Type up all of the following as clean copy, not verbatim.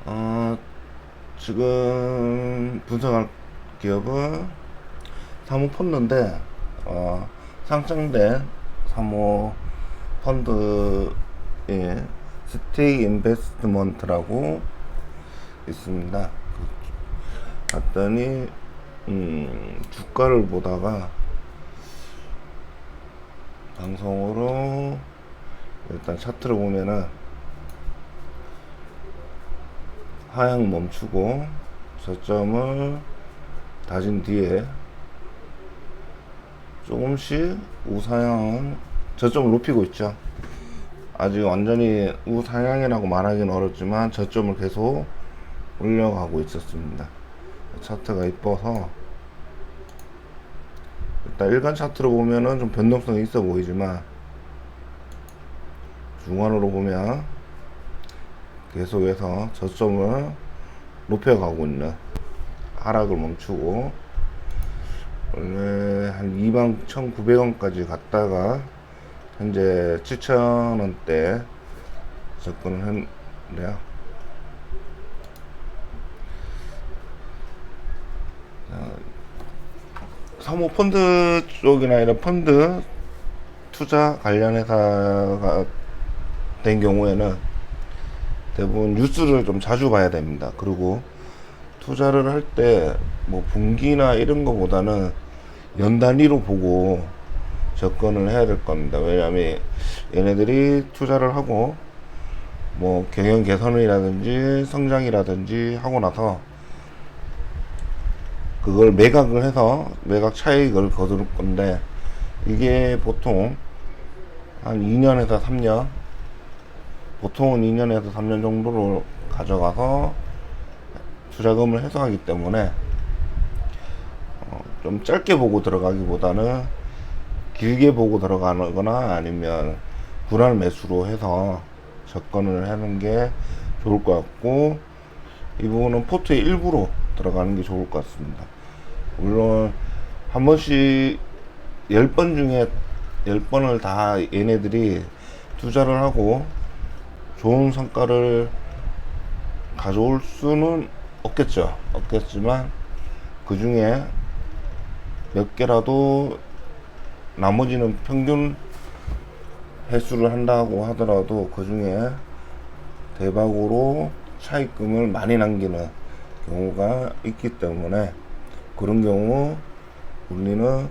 어, 지금 분석할 기업은 사모펀드인데, 상장된 사모펀드의 스테이 인베스트먼트라고 있습니다. 봤더니, 주가를 보다가 방송으로 일단 차트를 보면은 하향 멈추고 저점을 다진 뒤에 조금씩 우상향 저점을 높이고 있죠. 아직 완전히 우상향이라고 말하기는 어렵지만 저점을 계속 올려가고 있었습니다. 차트가 이뻐서 일단 일간 차트로 보면은 좀 변동성이 있어 보이지만 중간으로 보면 계속해서 저점을 높여가고 있는, 하락을 멈추고 원래 한 21,900원까지 갔다가 현재 7,000원대 접근을 했는데요. 사모펀드 쪽이나 이런 펀드 투자 관련 회사가 된 경우에는 대부분 뉴스를 좀 자주 봐야 됩니다. 그리고 투자를 할 때 뭐 분기나 이런 거보다는 연 단위로 보고 접근을 해야 될 겁니다. 왜냐하면 얘네들이 투자를 하고 뭐 경영 개선이라든지 성장이라든지 하고 나서 그걸 매각을 해서 매각 차익을 거둘 건데, 이게 보통 한 2년에서 3년, 보통은 2년에서 3년 정도로 가져가서 투자금을 회수하기 때문에 좀 짧게 보고 들어가기보다는 길게 보고 들어가거나 아니면 분할 매수로 해서 접근을 하는 게 좋을 것 같고, 이 부분은 포트의 일부로 들어가는 게 좋을 것 같습니다. 물론 한 번씩 10번 중에 10번을 다 얘네들이 투자를 하고 좋은 성과를 가져올 수는 없겠지만 그 중에 몇 개라도, 나머지는 평균 횟수를 한다고 하더라도 그 중에 대박으로 차익금을 많이 남기는 경우가 있기 때문에, 그런 경우 우리는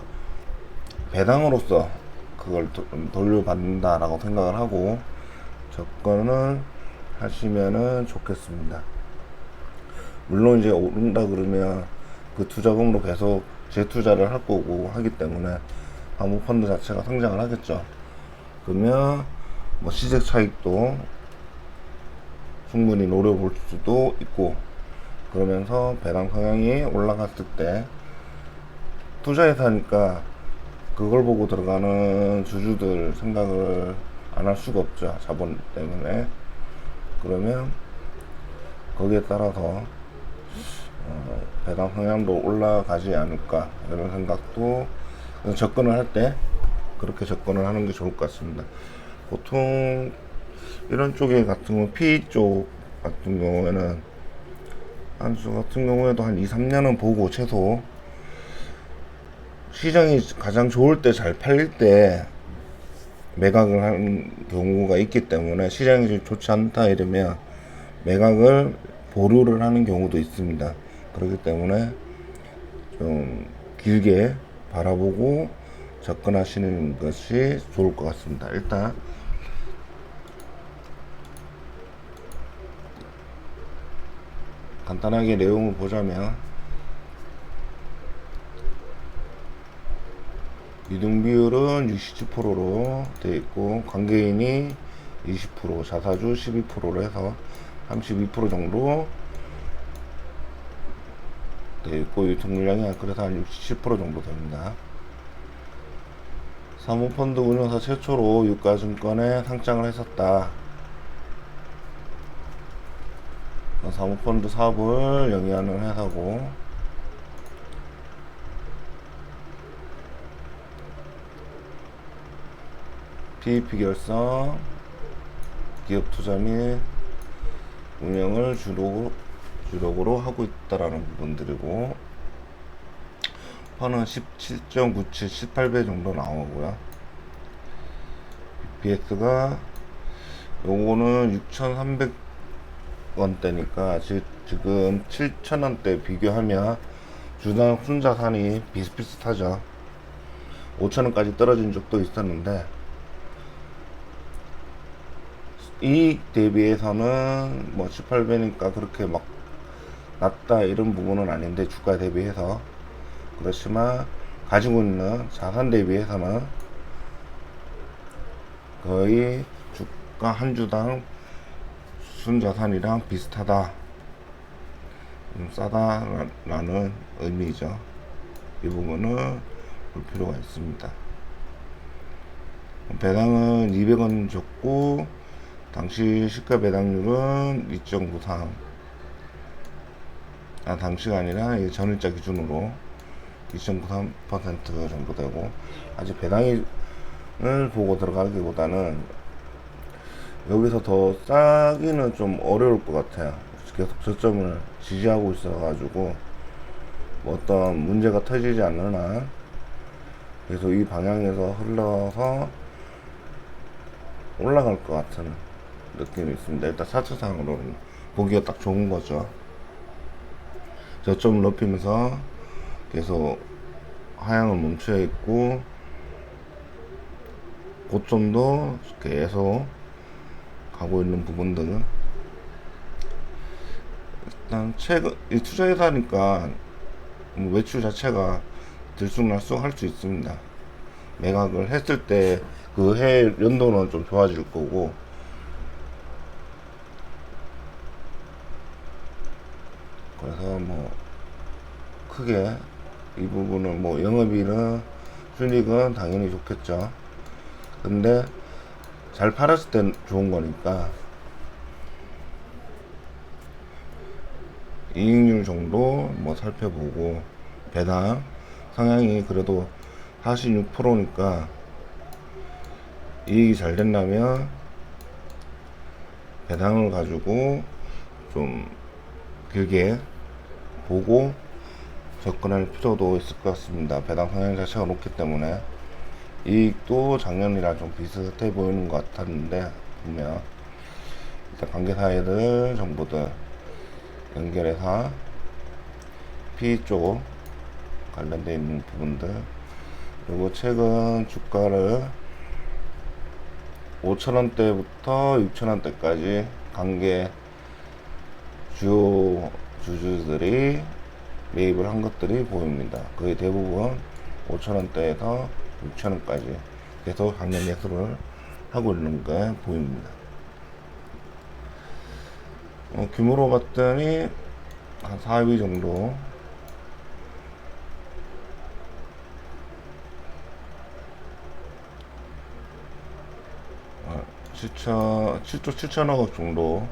배당으로서 그걸 돌려받는다라고 생각을 하고 접근을 하시면은 좋겠습니다. 물론 이제 오른다 그러면 그 투자금으로 계속 재투자를 할 거고 하기 때문에 사모펀드 자체가 성장을 하겠죠. 그러면 뭐 시세 차익도 충분히 노려볼 수도 있고, 그러면서 배당 성향이 올라갔을 때 투자회사니까 그걸 보고 들어가는 주주들 생각을 안 할 수가 없죠. 자본 때문에. 그러면 거기에 따라서 배당 성향도 올라가지 않을까, 이런 생각도, 접근을 할 때 그렇게 접근을 하는 게 좋을 것 같습니다. 보통 이런 쪽에 같은 경우 PE 쪽 같은 경우에는 한수 같은 경우에도 한 2, 3년은 보고 최소 시장이 가장 좋을 때, 잘 팔릴 때 매각을 하는 경우가 있기 때문에, 시장이 좋지 않다 이러면 매각을 보류를 하는 경우도 있습니다. 그렇기 때문에 좀 길게 바라보고 접근하시는 것이 좋을 것 같습니다. 일단 간단하게 내용을 보자면, 유동 비율은 67%로 되어 있고 관계인이 20%, 자사주 12%로 해서 32% 정도 되어 있고, 유통 물량이 그래서 한 67% 정도 됩니다. 사모펀드 운용사 최초로 유가증권에 상장을 했었다. 사모펀드 사업을 영위하는 회사고, PEP 결성, 기업 투자 및 운영을 주력으로 하고 있다라는 부분들이고, 펀은 17.97, 18배 정도 나오고요. BPS가 요거는 6,300원대니까 지금 7,000원대 비교하면 주당 순자산이 비슷비슷하죠. 5,000원까지 떨어진 적도 있었는데, 이익 대비해서는 뭐 18배니까 그렇게 막 낮다 이런 부분은 아닌데, 주가 대비해서. 그렇지만 가지고 있는 자산 대비해서는 거의 주가 한 주당 순자산이랑 비슷하다, 싸다라는 의미죠. 이 부분은 볼 필요가 있습니다. 배당은 200원 줬고, 당시 시가 배당률은 2.93. 당시가 아니라 전일자 기준으로 2.93% 정도 되고, 아직 배당을 보고 들어가기보다는 여기서 더 싸기는 좀 어려울 것 같아요. 계속 저점을 지지하고 있어가지고 뭐 어떤 문제가 터지지 않는 한 계속 이 방향에서 흘러서 올라갈 것 같은 느낌이 있습니다. 일단 차트상으로는 보기가 딱 좋은 거죠. 저점을 높이면서 계속 하향을 멈춰 있고, 고점도 계속 가고 있는 부분들은, 일단 최근 이 투자회사니까 매출 자체가 들쑥날쑥 할 수 있습니다. 매각을 했을 때 그 해 연도는 좀 좋아질 거고, 그래서 뭐 크게 이 부분은 뭐 영업이익은 순이익은 당연히 좋겠죠. 근데 잘 팔았을 땐 좋은 거니까 이익률 정도 뭐 살펴보고, 배당 성향이 그래도 46%니까 이익이 잘 된다면 배당을 가지고 좀 길게 보고 접근할 필요도 있을 것 같습니다. 배당 성향 자체가 높기 때문에. 이익도 작년이랑 좀 비슷해 보이는 것 같았는데, 보면 일단 관계사회들 정보들 연결해서 PE 쪽 관련되어 있는 부분들, 그리고 최근 주가를 5,000원대부터 6,000원대까지 관계 주요 주주들이 매입을 한 것들이 보입니다. 거의 대부분 5,000원대에서 6,000원까지 계속 작년 매수를 하고 있는 게 보입니다. 규모로 봤더니 한 4위 정도, 어, 7조 7천억 정도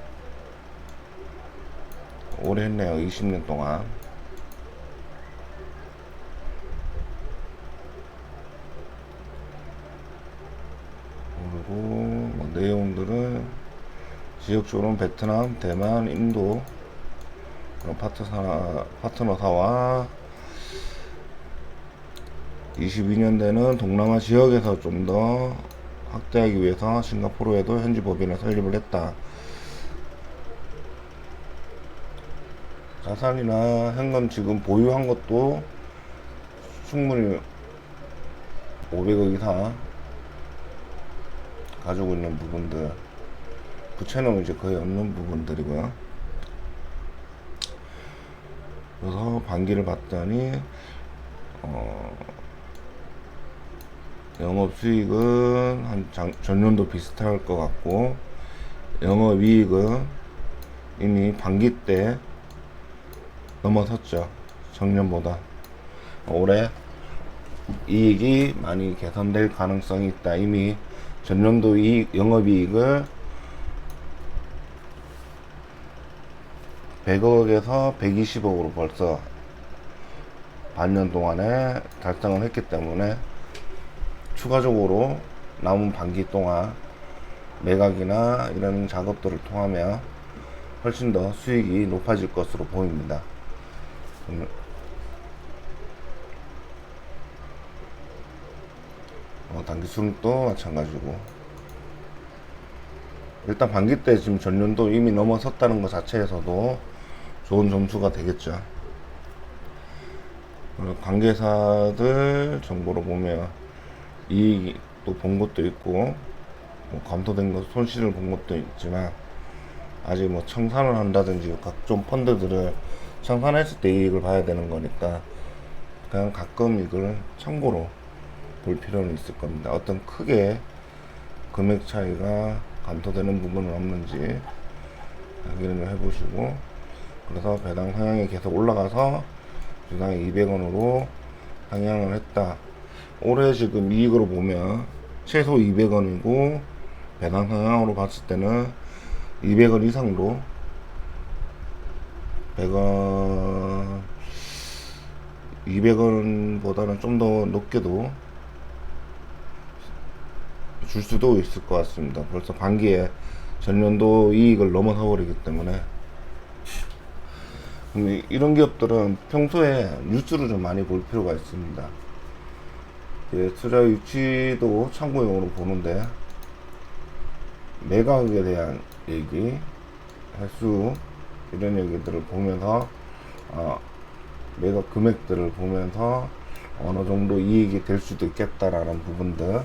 오래 했네요. 20년 동안. 그리고 뭐 내용들은 지역적으로는 베트남, 대만, 인도 그런 파트너사와 22년대는 동남아 지역에서 좀 더 확대하기 위해서 싱가포르에도 현지 법인을 설립을 했다. 자산이나 현금 지금 보유한 것도 충분히 500억 이상 가지고 있는 부분들, 부채는 이제 거의 없는 부분들이고요. 그래서 반기를 봤더니 영업 수익은 한 전년도 비슷할 것 같고, 영업 이익은 이미 반기 때 넘어섰죠. 작년보다. 올해 이익이 많이 개선될 가능성이 있다. 이미 전년도 영업이익을 100억에서 120억으로 벌써 반년 동안에 달성을 했기 때문에, 추가적으로 남은 반기 동안 매각이나 이런 작업들을 통하면 훨씬 더 수익이 높아질 것으로 보입니다. 단기수능도 마찬가지고, 일단 반기 때 지금 전년도 이미 넘어섰다는 것 자체에서도 좋은 점수가 되겠죠. 관계사들 정보로 보면 이익도 본 것도 있고, 감소된 것, 손실을 본 것도 있지만, 아직 청산을 한다든지 각종 펀드들을 청산했을 때 이익을 봐야 되는 거니까, 그냥 가끔 이걸 참고로 볼 필요는 있을 겁니다. 어떤 크게 금액 차이가 감소되는 부분은 없는지 확인을 해보시고, 그래서 배당 상향이 계속 올라가서 주당에 200원으로 상향을 했다. 올해 지금 이익으로 보면 최소 200원이고, 배당 상향으로 봤을 때는 200원 이상도 100원 200원보다는 좀 더 높게도 줄 수도 있을 것 같습니다. 벌써 반기에 전년도 이익을 넘어서 버리기 때문에. 이런 기업들은 평소에 뉴스를 좀 많이 볼 필요가 있습니다. 투자 위치도 참고용으로 보는데, 매각에 대한 얘기, 횟수, 이런 얘기들을 보면서 매각 금액들을 보면서 어느 정도 이익이 될 수도 있겠다라는 부분들,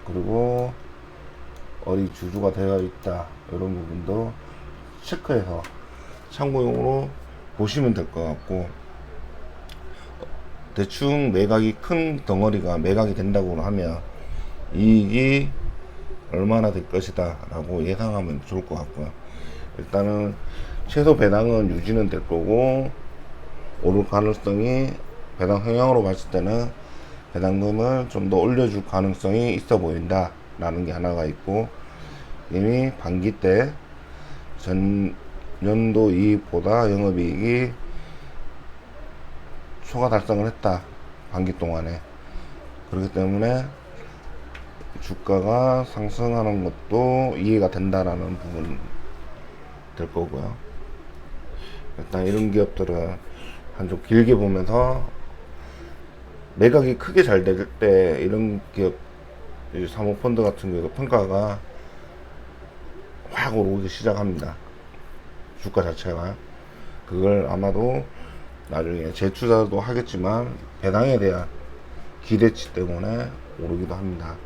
그리고 어디 주주가 되어 있다, 이런 부분도 체크해서 참고용으로 보시면 될 것 같고, 대충 매각이 큰 덩어리가 매각이 된다고 하면 이익이 얼마나 될 것이다 라고 예상하면 좋을 것 같고요. 일단은 최소 배당은 유지는 될 거고, 오를 가능성이, 배당 성향으로 봤을 때는 배당금을 좀 더 올려줄 가능성이 있어 보인다 라는 게 하나가 있고, 이미 반기 때 전년도 이익보다 영업이익이 초과 달성을 했다, 반기 동안에. 그렇기 때문에 주가가 상승하는 것도 이해가 된다라는 부분 될 거고요. 일단 이런 기업들은 한 좀 길게 보면서, 매각이 크게 잘 될 때 이런 기업, 사모펀드 같은 경우도 평가가 확 오르기 시작합니다. 주가 자체가. 그걸 아마도 나중에 재투자도 하겠지만 배당에 대한 기대치 때문에 오르기도 합니다.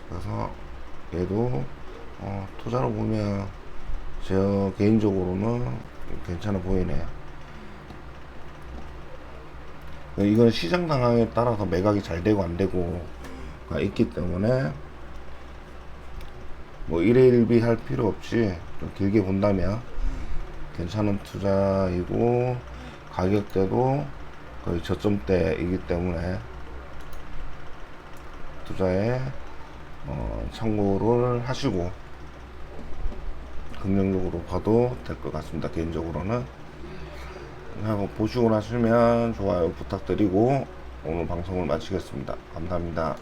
그래서 얘도 투자로 보면 저 개인적으로는 괜찮아 보이네요. 이건 시장 상황에 따라서 매각이 잘 되고 안 되고가 있기 때문에 일회일비 할 필요 없이 좀 길게 본다면 괜찮은 투자이고, 가격대도 거의 저점대이기 때문에 투자에 참고를 하시고 긍정적으로 봐도 될 것 같습니다. 개인적으로는. 한번 보시고 나시면 좋아요 부탁드리고 오늘 방송을 마치겠습니다. 감사합니다.